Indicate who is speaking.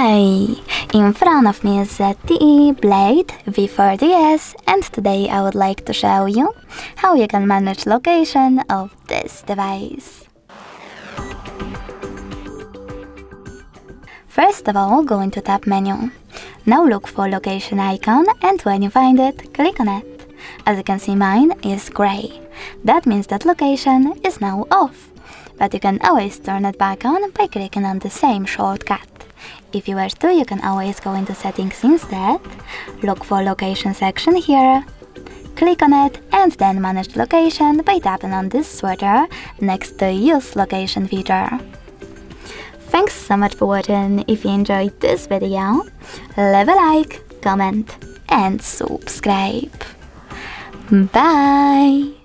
Speaker 1: Hey! In front of me is ZTE Blade V40S, and today I would like to show you how you can manage location of this device. First of all, go into Tab menu. Now look for location icon, and when you find it, click on it. As you can see, mine is gray. That means that location is now off. But you can always turn it back on by clicking on the same shortcut. If you wish to, you can always go into settings instead, look for location section here, click on it, and then manage location by tapping on this switcher next to use location feature. Thanks so much for watching. If you enjoyed this video, leave a like, comment and subscribe. Bye!